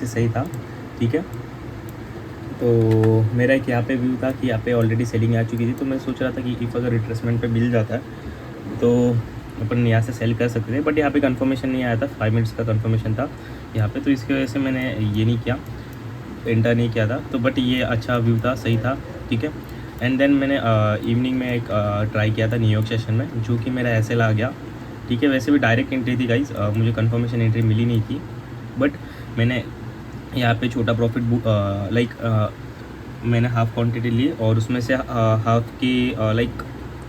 से सही था, ठीक है। तो मेरा एक यहाँ पे व्यू था कि यहाँ पे ऑलरेडी सेलिंग आ चुकी थी, तो मैं सोच रहा था कि इफ़ अगर रिट्रेसमेंट पे मिल जाता है तो अपन यहाँ से सेल कर सकते थे, बट यहाँ पे कंफर्मेशन नहीं आया था, 5 मिनट्स का कंफर्मेशन था यहाँ पे, तो इसकी वजह से मैंने ये नहीं किया, एंटर नहीं किया था। तो बट ये अच्छा व्यू था, सही था, ठीक है। एंड देन मैंने इवनिंग में एक ट्राई किया था न्यूयॉर्क सेशन में, जो कि मेरा एसएल आ गया, ठीक है। वैसे भी डायरेक्ट एंट्री थी गाइस, मुझे कंफर्मेशन एंट्री मिली नहीं थी, बट मैंने यहाँ पे छोटा प्रॉफिट मैंने हाफ़ क्वांटिटी ली और उसमें से हाफ़ की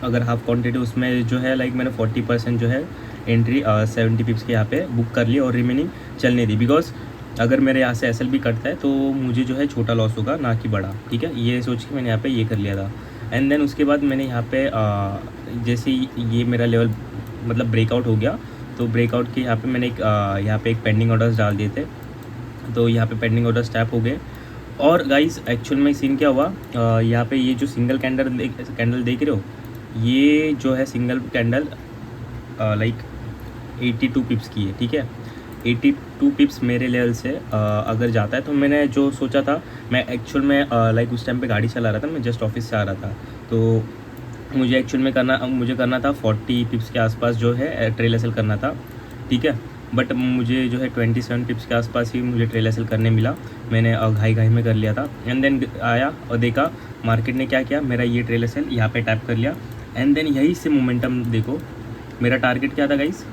अगर हाफ़ क्वांटिटी उसमें जो है मैंने 40% जो है एंट्री 70 पिप्स के यहाँ पे बुक कर ली और रिमेनिंग चलने दी, बिकॉज अगर मेरे यहाँ से एसएल भी कटता है तो मुझे जो है छोटा लॉस होगा, ना कि बड़ा, ठीक है। ये सोच के मैंने यहाँ पे ये कर लिया था। एंड देन उसके बाद मैंने यहाँ पे जैसे ये मेरा लेवल मतलब ब्रेकआउट हो गया, तो ब्रेकआउट के यहाँ पे मैंने यहाँ पे एक पेंडिंग ऑर्डर्स डाल दिए थे, तो यहाँ पे पेंडिंग ऑर्डर्स टैप हो गए। और गाइस एक्चुअल में सीन क्या हुआ, यहाँ पे ये जो सिंगल कैंडल देख रहे हो, ये जो है सिंगल कैंडल 82 पिप्स की है, ठीक है। 82 पिप्स मेरे लेवल से अगर जाता है तो मैंने जो सोचा था, मैं एक्चुअल में उस टाइम पे गाड़ी चला रहा था, मैं जस्ट ऑफिस से आ रहा था, तो मुझे एक्चुअल में करना था 40 पिप्स के आसपास जो है ट्रेल एसएल करना था, ठीक है। बट मुझे जो है 27 पिप्स के आसपास ही मुझे ट्रेल एसएल करने मिला, मैंने घाई में कर लिया था। एंड देन आया और देखा मार्केट ने क्या किया, मेरा ये ट्रेल एसएल यहाँ पे टैप कर लिया। एंड देन यही से मोमेंटम देखो, मेरा टारगेट क्या था गाइस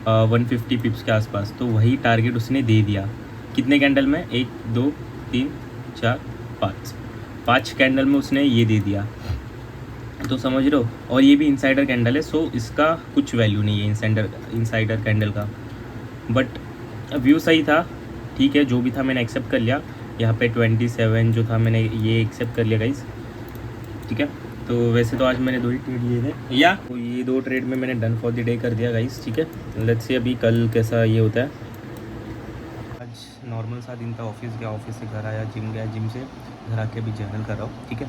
150 पिप्स के आसपास, तो वही टारगेट उसने दे दिया। कितने कैंडल में, 1 2 3 4 5 कैंडल में उसने ये दे दिया, तो समझ रहे हो। और ये भी इनसाइडर कैंडल है, सो इसका कुछ वैल्यू नहीं है इनसाइडर कैंडल का, बट व्यू सही था, ठीक है। जो भी था मैंने एक्सेप्ट कर लिया। यहाँ पे 27 जो था मैंने ये एक्सेप्ट कर लिया गाइस, ठीक है। तो वैसे तो आज मैंने 2 ही ट्रेड लिए थे, या तो ये 2 ट्रेड में मैंने डन फॉर द डे कर दिया गाइस, ठीक है। लेट्स सी अभी कल कैसा ये होता है। आज नॉर्मल सा दिन था, ऑफिस गया, ऑफिस से घर आया, जिम गया, जिम से घर आके अभी जर्नल कर रहा हूँ, ठीक है।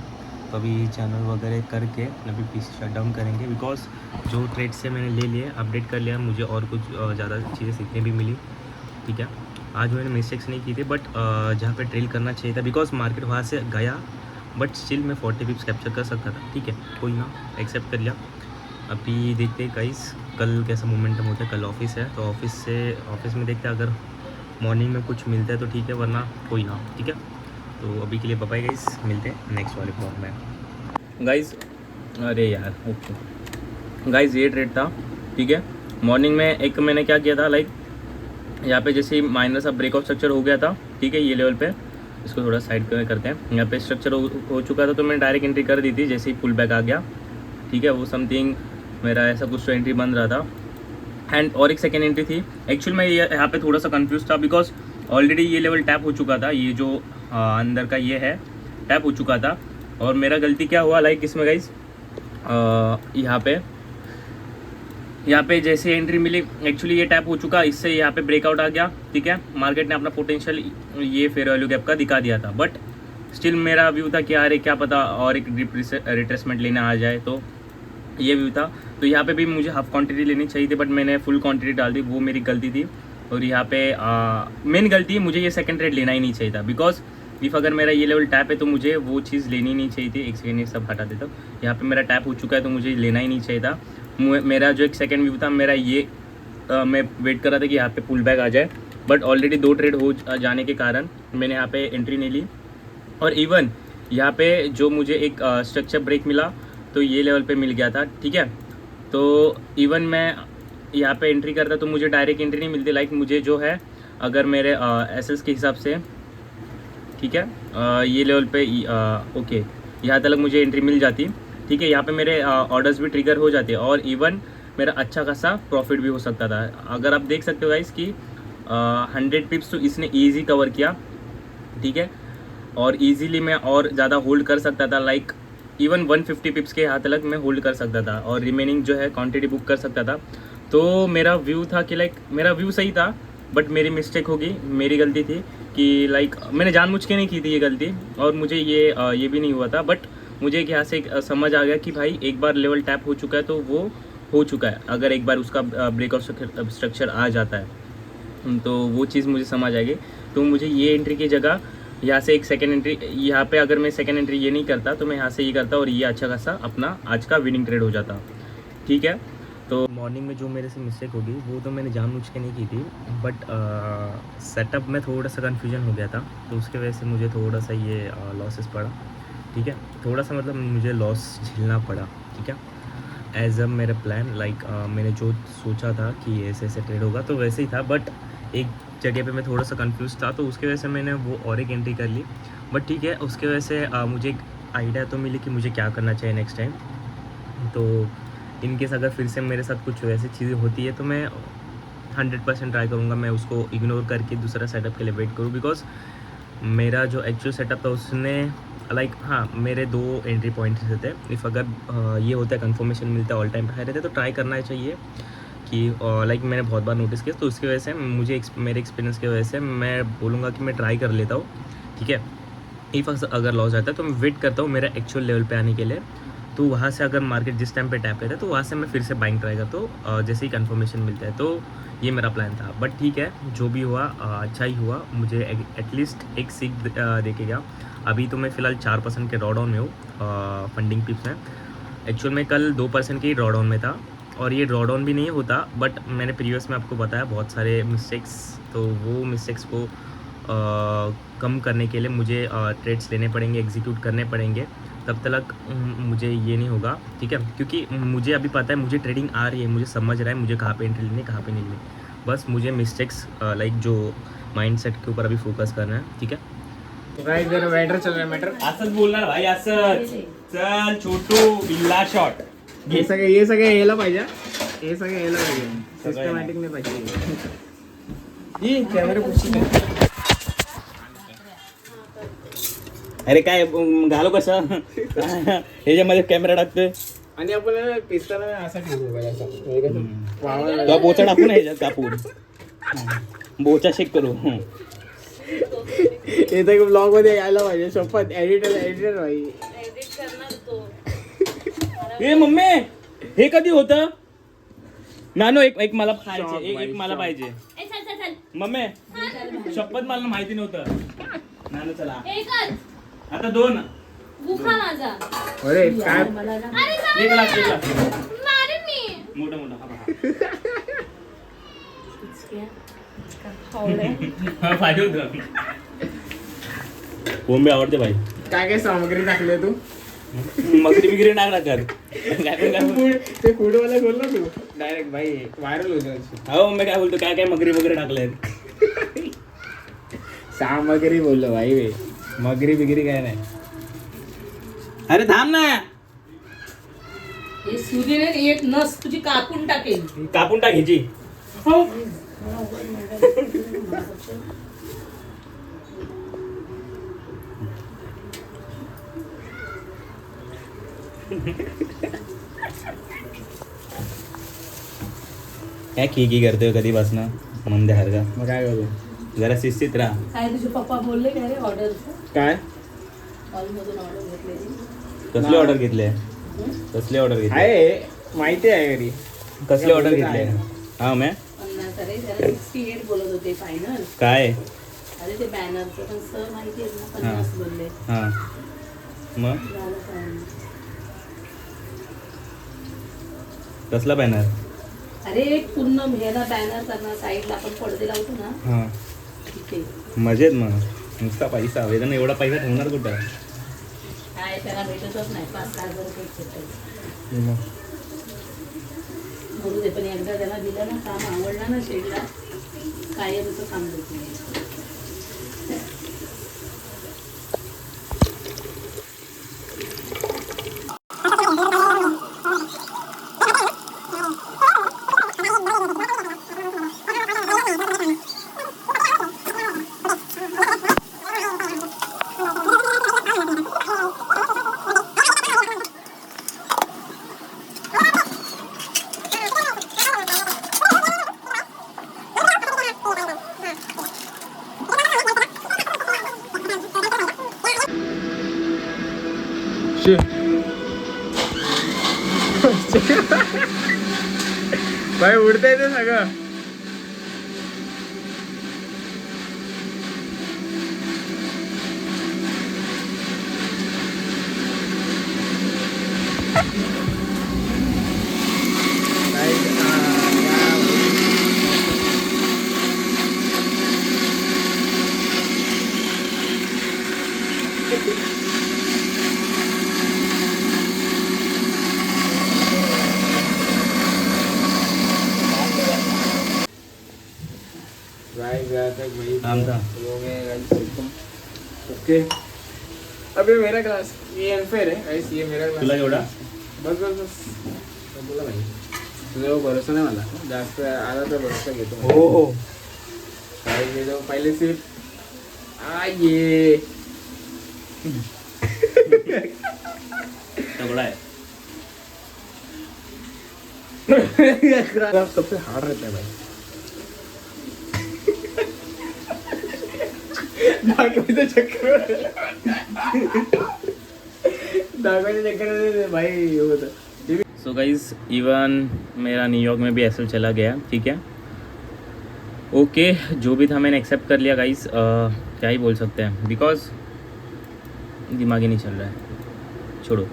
तो अभी चैनल वगैरह करके अभी पीसी शट डाउन करेंगे, बिकॉज जो ट्रेड से मैंने ले लिए अपडेट कर लिया, मुझे और कुछ ज़्यादा चीज़ें सीखने भी मिली, ठीक है। आज मैंने मिस्टेक्स नहीं की थी, बट जहाँ पे ट्रेल करना चाहिए था, बिकॉज मार्केट वहाँ से गया, बट स्टिल मैं 40 पिप्स कैप्चर कर सकता था, ठीक है। कोई ना, एक्सेप्ट कर लिया। अभी देखते हैं गाइस कल कैसा मोमेंटम होता है। कल ऑफिस है, तो ऑफिस में देखते हैं, अगर मॉर्निंग में कुछ मिलता है तो ठीक है, वरना कोई ना, ठीक है। तो अभी के लिए बाय बाय गाइस, मिलते हैं नेक्स्ट वाले ब्लॉग में गाइस। अरे यार, ओके गाइस, ये ट्रेड था, ठीक है। मॉर्निंग में एक मैंने क्या किया था, यहाँ पे जैसे ही माइनर सा ब्रेकआउट स्ट्रक्चर हो गया था, ठीक है, ये लेवल पे, इसको थोड़ा साइड करते हैं। यहाँ पे स्ट्रक्चर हो चुका था, तो मैंने डायरेक्ट एंट्री कर दी थी जैसे ही पुल बैक आ गया, ठीक है। वो समथिंग मेरा ऐसा कुछ तो एंट्री बन रहा था, एंड और एक सेकेंड एंट्री थी। एक्चुअल में यहाँ पे थोड़ा सा कंफ्यूज था, बिकॉज ऑलरेडी ये लेवल टैप हो चुका था, ये जो अंदर का ये है टैप हो चुका था। और मेरा गलती क्या हुआ इसमें गाइस, यहाँ पे जैसे एंट्री मिली, एक्चुअली ये टैप हो चुका, इससे यहाँ पे ब्रेकआउट आ गया, ठीक है। मार्केट ने अपना पोटेंशियल ये फेयर वैल्यू गैप का दिखा दिया था, बट स्टिल मेरा व्यू था कि अरे क्या पता और एक रिट्रेसमेंट लेना आ जाए, तो ये व्यू था। तो यहाँ पे भी मुझे हाफ क्वांटिटी लेनी चाहिए थी, बट मैंने फुल क्वांटिटी डाल दी, वो मेरी गलती थी। और यहाँ पे मेन गलती है, मुझे ये सेकंड ट्रेड लेना ही नहीं चाहिए था, बिकॉज इफ़ अगर मेरा ये लेवल टैप है तो मुझे वो चीज़ लेनी नहीं चाहिए थी। एक सेकेंड ये सब हटा देता हूँ। यहाँ पे मेरा टैप हो चुका है, तो मुझे लेना ही नहीं चाहिए था। मेरा जो एक सेकंड व्यू था मेरा ये, मैं वेट कर रहा था कि यहाँ पे पुल बैक आ जाए, बट ऑलरेडी 2 ट्रेड हो जाने के कारण मैंने यहाँ पे एंट्री नहीं ली। और इवन यहाँ पे जो मुझे एक स्ट्रक्चर ब्रेक मिला, तो ये लेवल पे मिल गया था, ठीक है। तो इवन मैं यहाँ पे एंट्री करता तो मुझे डायरेक्ट एंट्री नहीं मिलती, मुझे जो है अगर मेरे एसएस के हिसाब से, ठीक है, ये लेवल पे ओके, यहाँ तक मुझे एंट्री मिल जाती, ठीक है। यहाँ पे मेरे ऑर्डर्स भी ट्रिगर हो जाते और इवन मेरा अच्छा खासा प्रॉफिट भी हो सकता था। अगर आप देख सकते हो गाइस कि 100 पिप्स तो इसने ईजी कवर किया, ठीक है। और इजीली मैं और ज़्यादा होल्ड कर सकता था, इवन 150 पिप्स के यहाँ तक मैं होल्ड कर सकता था और रिमेनिंग जो है क्वांटिटी बुक कर सकता था। तो मेरा व्यू था कि मेरा व्यू सही था, बट मेरी मिस्टेक होगी, मेरी गलती थी कि मैंने जानबूझ के नहीं की थी ये गलती, और मुझे ये भी नहीं हुआ था। बट मुझे एक यहाँ से समझ आ गया कि भाई एक बार लेवल टैप हो चुका है तो वो हो चुका है। अगर एक बार उसका ब्रेकआउट स्ट्रक्चर आ जाता है तो वो चीज़ मुझे समझ आएगी। तो मुझे ये एंट्री की जगह यहाँ से एक सेकेंड एंट्री, यहाँ पे अगर मैं सेकेंड एंट्री ये नहीं करता तो मैं यहाँ से ये करता और ये अच्छा खासा अपना आज का विनिंग ट्रेड हो जाता, ठीक है। तो मॉर्निंग में जो मेरे से मिस्टेक होगी वो तो मैंने जानबूझ के नहीं की थी, बट सेटअप में थोड़ा सा कन्फ्यूजन हो गया था, तो उसके वजह से मुझे थोड़ा सा ये लॉसेस पड़ा, ठीक है। थोड़ा सा मतलब मुझे लॉस झेलना पड़ा, ठीक है। एज अ मेरा प्लान लाइक मैंने जो सोचा था कि ऐसे ऐसे ट्रेड होगा तो वैसे ही था, बट एक जगह पे मैं थोड़ा सा कंफ्यूज था, तो उसके वजह से मैंने वो और एक एंट्री कर ली, बट ठीक है। उसके वजह से मुझे एक आइडिया तो मिली कि मुझे क्या करना चाहिए नेक्स्ट टाइम। तो इनकेस अगर फिर से मेरे साथ कुछ वैसी चीज़ें होती है तो मैं 100% ट्राई करूँगा मैं उसको इग्नोर करके दूसरा सेटअप के लिए वेट करूँ, बिकॉज मेरा जो एक्चुअल सेटअप था उसने लाइक हाँ मेरे 2 एंट्री पॉइंट्स थे। इफ़ अगर ये होता है कन्फर्मेशन मिलता है ऑल टाइम हाई रहते तो ट्राई करना चाहिए कि लाइक मैंने बहुत बार नोटिस किया, तो उसकी वजह से मुझे मेरे एक्सपीरियंस की वजह से मैं बोलूँगा कि मैं ट्राई कर लेता हूँ, ठीक है। इफ़ अगर लॉस आता है तो मैं वेट करता हूँ मेरा एक्चुअल लेवल पे आने के लिए, तो वहाँ से अगर मार्केट जिस टाइम पे टैप लेता है तो वहाँ से मैं फिर से बाइंग ट्राई करता हूँ जैसे ही कन्फर्मेशन मिलता है। तो ये मेरा प्लान था, बट ठीक है जो भी हुआ अच्छा ही हुआ, मुझे एटलीस्ट एक सीख देके गया। अभी तो मैं फ़िलहाल 4% के ड्रॉडाउन में हूँ फंडिंग पिप्स में। एक्चुअल में कल 2% के ही ड्रॉडाउन में था, और ये ड्रॉडाउन भी नहीं होता, बट मैंने प्रीवियस में आपको बताया बहुत सारे मिस्टेक्स, तो वो मिस्टेक्स को कम करने के लिए मुझे ट्रेड्स लेने पड़ेंगे, एग्जीक्यूट करने पड़ेंगे, तब तक मुझे ये नहीं होगा, ठीक है। क्योंकि मुझे अभी पता है मुझे ट्रेडिंग आ रही है, मुझे समझ रहा है मुझे कहाँ पे एंट्री लेनी कहाँ पे नहीं लेनी, बस मुझे मिस्टेक्स लाइक जो माइंडसेट के ऊपर अभी फोकस करना है, ठीक है। गाइस जरा मॅटर चल रहा है मॅटर असंच बोलणार भाई, असंच चल छोटू बिल्ला शॉट हे सगळे यायला पाहिजे हे सगळे यायला पाहिजे सिस्टमॅटिक नाही पाहिजे ही कॅमेरा पुशी अरे काय घालो कसं ह्याच्यामध्ये कॅमेरा टाकतोय आणि आपण पिस्ताना असा ठेवू पाहिजे असं तो बोचा टाकू ना ह्याच्यात कापून बोचा शेक करू हे तर ब्लॉग मध्ये यायला पाहिजे शपथ एडिटर भाई ए मम्मी हे कधी होतं नानो एक मला खायचे एक मला पाहिजे मम्मी शपथ मला माहिती नव्हतं नानो चला आता 2 गुखा माझा अरे काय एक लाख मारेन मी मोठा हा फायदे होतं बोंबे आवडते भाई काय सामग्री टाकली तू मगरी बिगरी टाकला कर ते फूड वाला बोल ना तू डायरेक्ट भाई व्हायरल होतो हो मम्मी काय बोलतो काय मगरी वगैरे टाकलेत सामग्री बोललो भाई वे मगरी बिगरी काय नाही अरे थांब ना हे सुधीने एक नस तुझी कापून टाकेल कापून टाकायची काय खिकी करतोय कधीपासनं मंदे हरगा मग काय बोलू जरा शिस्तीत राहा काय तुझे पप्पा बोलले काय रे ऑर्डरचं काय हॉलमधून ऑर्डर घेतलेली कसली ऑर्डर घेतली कसली ऑर्डर घेतली आहे माहिती आहे घरी कसली ऑर्डर घेतली हा मैं 50 अरे त्याला 68 बोलत होते फायनल काय अरे ते बॅनरचं पण सर माहिती आहे ना 50 बोलले हा मग झालं final. कसला बॅनर अरे पूर्ण ह्याला बॅनर करणार साईडला आपण पडदे लावतो ना हा तिथे मजेत मग नुसता पैसा वेदन एवढा पैसा ठेवणार कुठं काय त्याला भेटतच नाही 5,000 रुपये भेटतात मग बोलू दे पण एकदा त्याला दिलं ना काम आवडलं ना शेडला कायमचं काम करतो भाई उडतंय ते सगळं ओके अबे मेरा क्लास ये अनफेयर है गाइस, ये मेरा क्लास तुला केवढा? बस बस बस बोला भाई तुझ्यावर भरोसा नाही मला जास्त आला तर भरोसा घेतो हो काय घेतो पहिले सिर्फ ये तगड़ा है। सबसे हार्ड रहता है भाई दाखवायचं चक्कर भाई हे होतं सो गाइस इवन मेरा न्यूयॉर्क में भी एसएल चला गया, ठीक है। ओके जो भी था मैंने एक्सेप्ट कर लिया गाइस, क्या ही बोल सकते हैं, बिकॉज दिमाग ही नहीं चल रहा है, छोड़ो।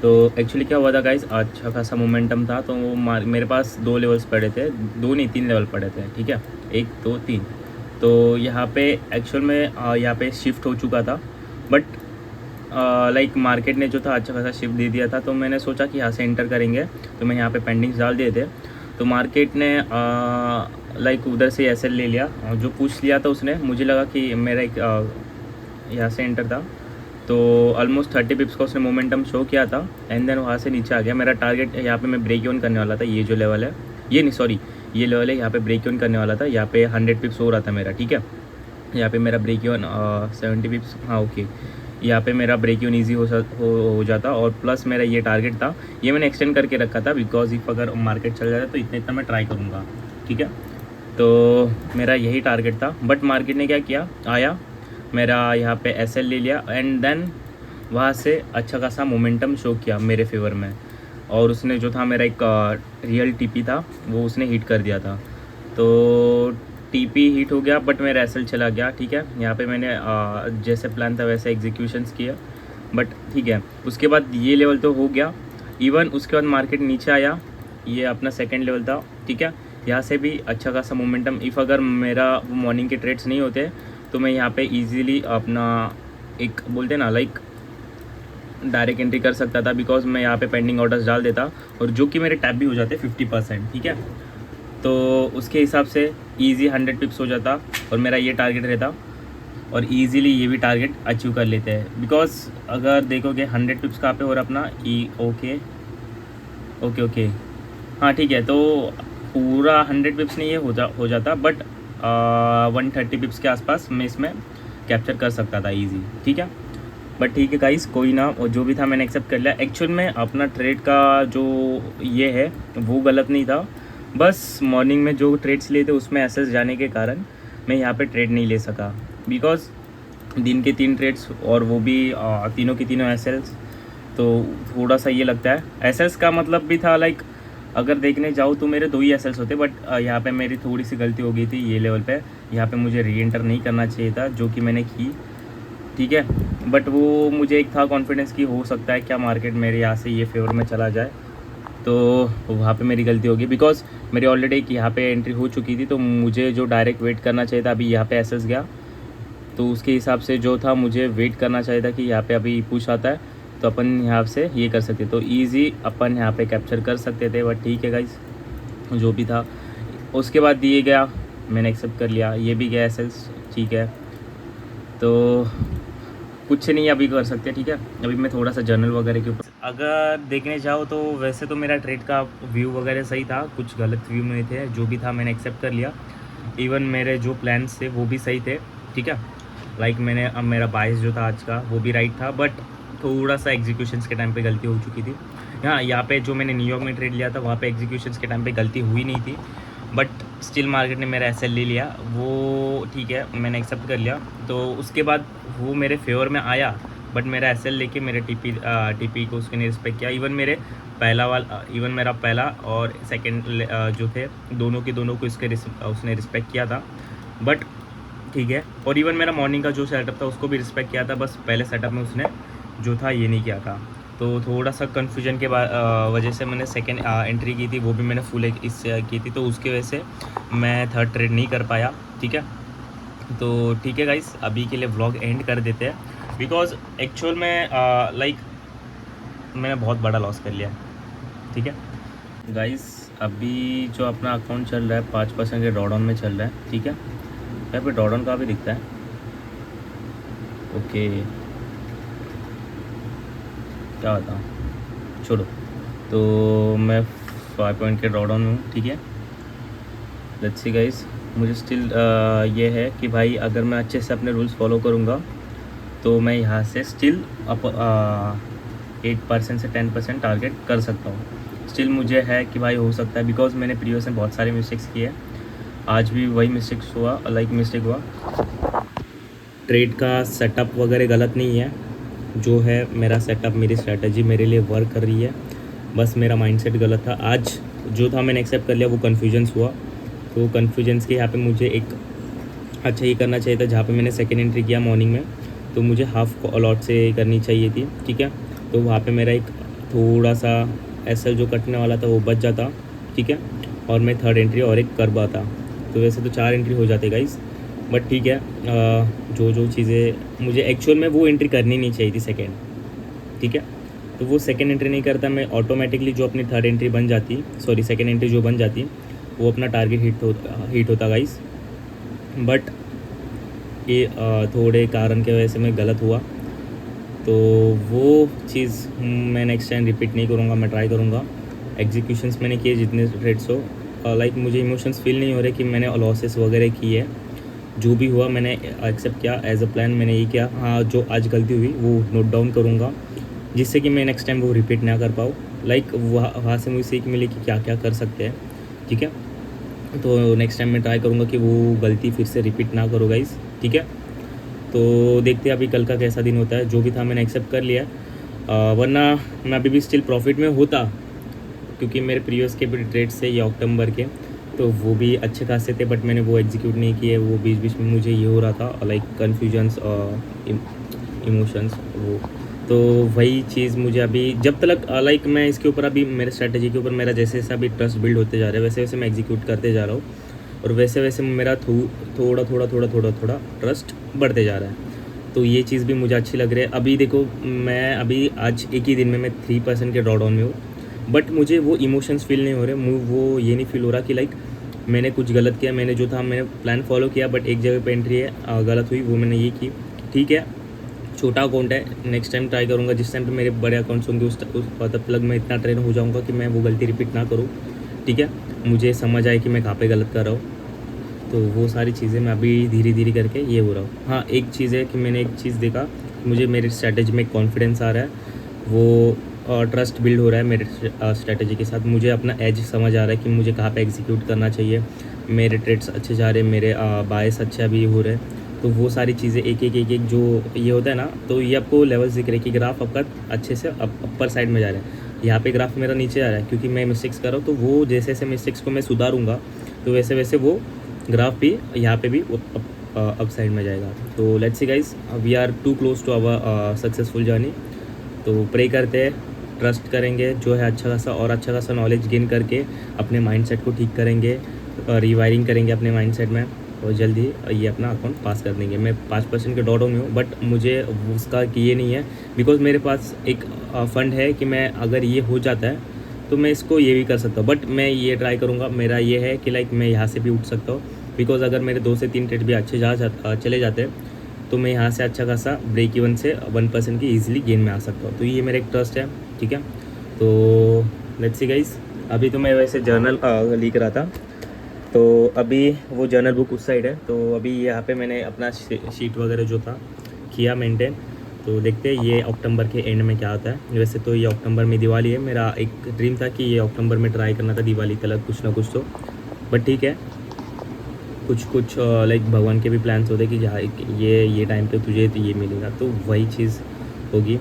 तो एक्चुअली क्या हुआ था गाइस, अच्छा खासा मोमेंटम था, तो वो मेरे पास 2 लेवल्स पड़े थे, 2 नहीं 3 लेवल पड़े थे, ठीक है, 1 2 3। तो यहाँ पे एक्चुअल में यहाँ पे शिफ्ट हो चुका था, बट लाइक मार्केट ने जो था अच्छा खासा शिफ्ट दे दिया था, तो मैंने सोचा कि यहाँ से एंटर करेंगे, तो मैं यहाँ पे पेंडिंग्स डाल दिए थे। तो मार्केट ने लाइक उधर से एसएल ले लिया, जो पूछ लिया था उसने, मुझे लगा कि मेरा एक यहाँ से एंटर था, तो ऑलमोस्ट 30 पिप्स का उसने मोमेंटम शो किया था, एंड देन वहाँ से नीचे आ गया। मेरा टारगेट यहाँ पे मैं ब्रेक ऑन करने वाला था, ये जो लेवल है, ये नहीं सॉरी ये लेवल है, यहाँ पे ब्रेक ऑन करने वाला था, यहाँ पे 100 पिप्स हो रहा था मेरा, ठीक है। यहाँ पे मेरा ब्रेक ऑन 70 पिप्स, हाँ ओके, यहाँ पे मेरा ब्रेक ऑन ईजी हो जाता, और प्लस मेरा ये टारगेट था, ये मैंने एक्सटेंड करके रखा था, बिकॉज इफ़ अगर मार्केट चल जाता तो इतना मैं ट्राई करूँगा, ठीक है। तो मेरा यही टारगेट था, बट मार्केट ने क्या किया, आया मेरा यहाँ पे एसएल ले लिया, एंड देन वहाँ से अच्छा खासा मोमेंटम शो किया मेरे फेवर में, और उसने जो था मेरा एक रियल टीपी था वो उसने हिट कर दिया था। तो टीपी हिट हो गया, बट मेरा एसएल चला गया, ठीक है। यहाँ पे मैंने जैसे प्लान था वैसे एग्जीक्यूशंस किया, बट ठीक है। उसके बाद ये लेवल तो हो गया, इवन उसके बाद मार्केट नीचे आया, ये अपना सेकेंड लेवल था, ठीक है। यहाँ से भी अच्छा खासा मोमेंटम, इफ़ अगर मेरा मॉर्निंग के ट्रेड्स नहीं होते तो मैं यहाँ पे इजीली अपना एक बोलते ना लाइक डायरेक्ट एंट्री कर सकता था, बिकॉज मैं यहाँ पे पेंडिंग ऑर्डर्स डाल देता, और जो कि मेरे टैप भी हो जाते 50%, ठीक है। तो उसके हिसाब से इजी 100 पिप्स हो जाता, और मेरा ये टारगेट रहता, और इजीली ये भी टारगेट अचीव कर लेते हैं, बिकॉज अगर देखोगे 100 पिप्स कहाँ पे हो रहा अपना ई ओके ओके ओके हाँ ठीक है। तो पूरा 100 पिप्स नहीं ये हो जाता, बट 130 पिप्स के आसपास मैं इसमें कैप्चर कर सकता था ईजी, ठीक है। बट ठीक है गाइस, कोई ना, और जो भी था मैंने एक्सेप्ट कर लिया। एक्चुअल में अपना ट्रेड का जो ये है वो गलत नहीं था, बस मॉर्निंग में जो ट्रेड्स लिए थे उसमें एसएस जाने के कारण मैं यहाँ पे ट्रेड नहीं ले सका, बिकॉज दिन के 3 ट्रेड्स और वो भी तीनों की तीनों एसएल्स, तो थोड़ा सा ये लगता है। एसएल्स का मतलब भी था लाइक अगर देखने जाऊँ तो मेरे 2 ही एसएल्स होते, बट यहाँ पे मेरी थोड़ी सी गलती हो गई थी ये लेवल पे, यहाँ पे मुझे री एंटर नहीं करना चाहिए था, जो कि मैंने की, ठीक है। बट वो मुझे एक था कॉन्फिडेंस कि हो सकता है क्या मार्केट मेरे यहाँ से ये फेवर में चला जाए, तो वहाँ पे मेरी गलती होगी, बिकॉज मेरी ऑलरेडी एक यहाँ पे एंट्री हो चुकी थी, तो मुझे जो डायरेक्ट वेट करना चाहिए था, अभी यहाँ पे एसएस गया, तो उसके हिसाब से जो था मुझे वेट करना चाहिए था कि यहाँ पे अभी पुश आता है तो अपन यहाँ से ये कर सकते, तो ईजी अपन यहाँ पे कैप्चर कर सकते थे। बट ठीक है गाइस, जो भी था उसके बाद दिए गया, मैंने एक्सेप्ट कर लिया, ये भी गया एसएल्स, ठीक है। तो कुछ नहीं अभी कर सकते, ठीक है। अभी मैं थोड़ा सा जर्नल वगैरह के ऊपर अगर देखने जाओ तो वैसे तो मेरा ट्रेड का व्यू वगैरह सही था, कुछ गलत व्यू नहीं थे, जो भी था मैंने एक्सेप्ट कर लिया। इवन मेरे जो प्लान्स थे वो भी सही थे, ठीक है। लाइक मैंने अब मेरा बाइस जो था आज का वो भी राइट था, बट थोड़ा सा एग्जीक्यूशंस के टाइम पे गलती हो चुकी थी। हाँ, यहाँ पे जो मैंने न्यूयॉर्क में ट्रेड लिया था वहाँ पे एग्जीक्यूशंस के टाइम पे गलती हुई नहीं थी, बट स्टिल मार्केट ने मेरा एसएल ले लिया, वो ठीक है, मैंने एक्सेप्ट कर लिया। तो उसके बाद वो मेरे फेवर में आया, बट मेरा एसएल लेके मेरे टीपी को उसके ने रिस्पेक्ट किया। इवन मेरा पहला और सेकंड जो थे दोनों को उसने रिस्पेक्ट किया था, बट ठीक है। और इवन मेरा मॉर्निंग का जो सेटअप था उसको भी रिस्पेक्ट किया था, बस पहले सेटअप में उसने जो था ये नहीं किया था। तो थोड़ा सा कन्फ्यूजन के वजह से मैंने सेकंड एंट्री की थी, वो भी मैंने फुल इससे की थी, तो उसकी वजह से मैं थर्ड ट्रेड नहीं कर पाया, ठीक है। तो ठीक है गाइस, अभी के लिए व्लॉग एंड कर देते हैं, बिकॉज एक्चुअल में लाइक मैंने बहुत बड़ा लॉस कर लिया, ठीक है गाइस। अभी जो अपना अकाउंट चल रहा है 5% के ड्रॉडाउन में चल रहा है, ठीक है। यहाँ पे ड्रॉडाउन का भी दिखता है, ओके, क्या बताऊँ, छोड़ो। तो मैं 5 पॉइंट के ड्रॉडाउन में हूँ, ठीक है। लेट्स सी गाइस, मुझे स्टिल ये है कि भाई अगर मैं अच्छे से अपने रूल्स फॉलो करूँगा तो मैं यहाँ से स्टिल 8% से 10% टारगेट कर सकता हूँ। स्टिल मुझे है कि भाई हो सकता है, बिकॉज मैंने प्रीवियस में बहुत सारे मिस्टेक्स किए, आज भी वही मिस्टेक हुआ। ट्रेड का सेटअप वगैरह गलत नहीं है, जो है मेरा सेटअप, मेरी स्ट्रैटेजी मेरे लिए वर्क कर रही है, बस मेरा माइंडसेट गलत था। आज जो था मैंने एक्सेप्ट कर लिया, वो कन्फ्यूजन्स हुआ। तो कन्फ्यूजन्स के यहाँ पे मुझे एक अच्छा ये करना चाहिए था, जहाँ पे मैंने सेकेंड एंट्री किया मॉर्निंग में, तो मुझे हाफ अलॉट से करनी चाहिए थी, ठीक है। तो वहाँ पे मेरा एक थोड़ा सा एसएल जो कटने वाला था वो बच जाता, ठीक है, और मैं थर्ड एंट्री और एक कर पाता। तो वैसे तो 4 एंट्री हो जाते गाइस, बट ठीक है। जो चीज़ें मुझे एक्चुअल में वो एंट्री करनी नहीं चाहिए थी सेकेंड, ठीक है। तो वो सेकेंड एंट्री नहीं करता, मैं ऑटोमेटिकली जो अपनी थर्ड एंट्री बन जाती, सॉरी सेकेंड एंट्री जो बन जाती, वो अपना टारगेट हिट होता गाइस। बट ये थोड़े कारण के वजह से मैं गलत हुआ, तो वो चीज़ मैं नेक्स्ट टाइम रिपीट नहीं करूँगा। मैं ट्राई करूँगा। एग्जीक्यूशंस मैंने किए जितने ट्रेड्स हो, लाइक मुझे इमोशंस फील नहीं हो रहे कि मैंने लॉसेस वगैरह की है। जो भी हुआ मैंने एक्सेप्ट किया एज अ प्लान, मैंने ये किया। हाँ, जो आज गलती हुई वो नोट डाउन करूँगा, जिससे कि मैं नेक्स्ट टाइम वो रिपीट ना कर पाऊँ। लाइक वहाँ से मुझे सीख मिली कि क्या क्या कर सकते हैं, ठीक है। तो नेक्स्ट टाइम मैं ट्राई करूँगा कि वो गलती फिर से रिपीट ना करो गाइस, ठीक है। तो देखते हैं अभी कल का कैसा दिन होता है। जो भी था मैंने एक्सेप्ट कर लिया, वरना मैं अभी भी स्टिल प्रॉफिट में होता, क्योंकि मेरे प्रीवियस के भी ट्रेड्स थे ये अक्टूबर के, तो वो भी अच्छे खासे थे, बट मैंने वो एग्जीक्यूट नहीं किए। वो बीच बीच में मुझे ये हो रहा था, लाइक कन्फ्यूजन्स, इमोशंस, वो तो वही चीज़ मुझे अभी जब तक लाइक मैं इसके ऊपर अभी मेरे स्ट्रैटेजी के ऊपर मेरा जैसे जैसे अभी ट्रस्ट बिल्ड होते जा रहा है, वैसे वैसे मैं एग्जीक्यूट करते जा रहा हूँ, और वैसे वैसे मेरा थोड़ा ट्रस्ट बढ़ते जा रहा है। तो ये चीज़ भी मुझे अच्छी लग रही है। अभी देखो, मैं अभी आज एक ही दिन में मैं 3% के ड्रॉडाउन में हूँ, बट मुझे वो इमोशंस फील नहीं हो रहे। वो ये नहीं फील हो रहा कि लाइक मैंने कुछ गलत किया। मैंने जो था मैंने प्लान फॉलो किया, बट एक जगह पे एंट्री है गलत हुई, वो मैंने ये की, ठीक है। छोटा अकाउंट है, नेक्स्ट टाइम ट्राई करूँगा। जिस टाइम पे मेरे बड़े अकाउंट्स होंगे उस तब तक मैं इतना ट्रेन हो जाऊँगा कि मैं वो गलती रिपीट ना करूँ, ठीक है। मुझे समझ आए कि मैं कहाँ पे गलत कर रहा हूँ। तो वो सारी चीज़ें मैं अभी धीरे धीरे करके ये हो रहा हूँ। हाँ, एक चीज़ है कि मैंने एक चीज़ देखा, मुझे मेरी स्ट्रैटेजी में कॉन्फिडेंस आ रहा है, वो ट्रस्ट बिल्ड हो रहा है मेरे स्ट्रैटेजी के साथ। मुझे अपना एज समझ आ रहा है कि मुझे कहाँ पे एग्जीक्यूट करना चाहिए। मेरे ट्रेड्स अच्छे जा रहे हैं, मेरे बायस अच्छे अभी हो रहे हैं। तो वो सारी चीज़ें एक एक जो ये होता है ना, तो ये आपको लेवल्स दिख रहे हैं कि ग्राफ आपका अच्छे से अपर साइड में जा रहा है। यहाँ पे ग्राफ मेरा नीचे आ रहा है क्योंकि मैं मिस्टेक्स कर रहा हूँ। तो वो जैसे जैसे मिस्टेक्स को मैं सुधारूँगा, तो वैसे वैसे वो ग्राफ भी यहाँ पे भी अप साइड में जाएगा। तो let's see guys, we are too close to our successful journey. तो प्रे करते हैं, ट्रस्ट करेंगे, जो है अच्छा खासा नॉलेज गेन करके अपने माइंडसेट को ठीक करेंगे, रिवायरिंग करेंगे अपने माइंडसेट में, और जल्दी ये अपना अकाउंट पास कर देंगे। मैं 5% के डॉट में हूँ, बट मुझे उसका ये नहीं है, बिकॉज मेरे पास एक फंड है कि मैं अगर ये हो जाता है तो मैं इसको ये भी कर सकता हूँ। बट मैं ये ट्राई करूँगा, मेरा ये है कि लाइक मैं यहाँ से भी उठ सकता हूँ, बिकॉज अगर मेरे 2 से 3 ट्रेड भी अच्छे चले जाते हैं तो मैं यहाँ से अच्छा खासा ब्रेक इवन से 1% की ईजिली गेन में आ सकता हूँ। तो ये मेरा एक ट्रस्ट है, ठीक है। तो लेट्स सी गाइस, अभी तो मैं वैसे जर्नल लिख रहा था, तो अभी वो जर्नल बुक उस साइड है। तो अभी यहाँ पे मैंने अपना शीट वगैरह जो था किया मेंटेन। तो देखते हैं ये अक्टूबर के एंड में क्या आता है। वैसे तो ये अक्टूबर में दिवाली है, मेरा एक ड्रीम था कि ये अक्टूबर में ट्राई करना था दिवाली तक कुछ ना कुछ तो, बट ठीक है। कुछ लाइक भगवान के भी प्लान्स होते हैं कि जहाँ ये टाइम पे तुझे तो ये मिलेगा, तो वही चीज़ होगी।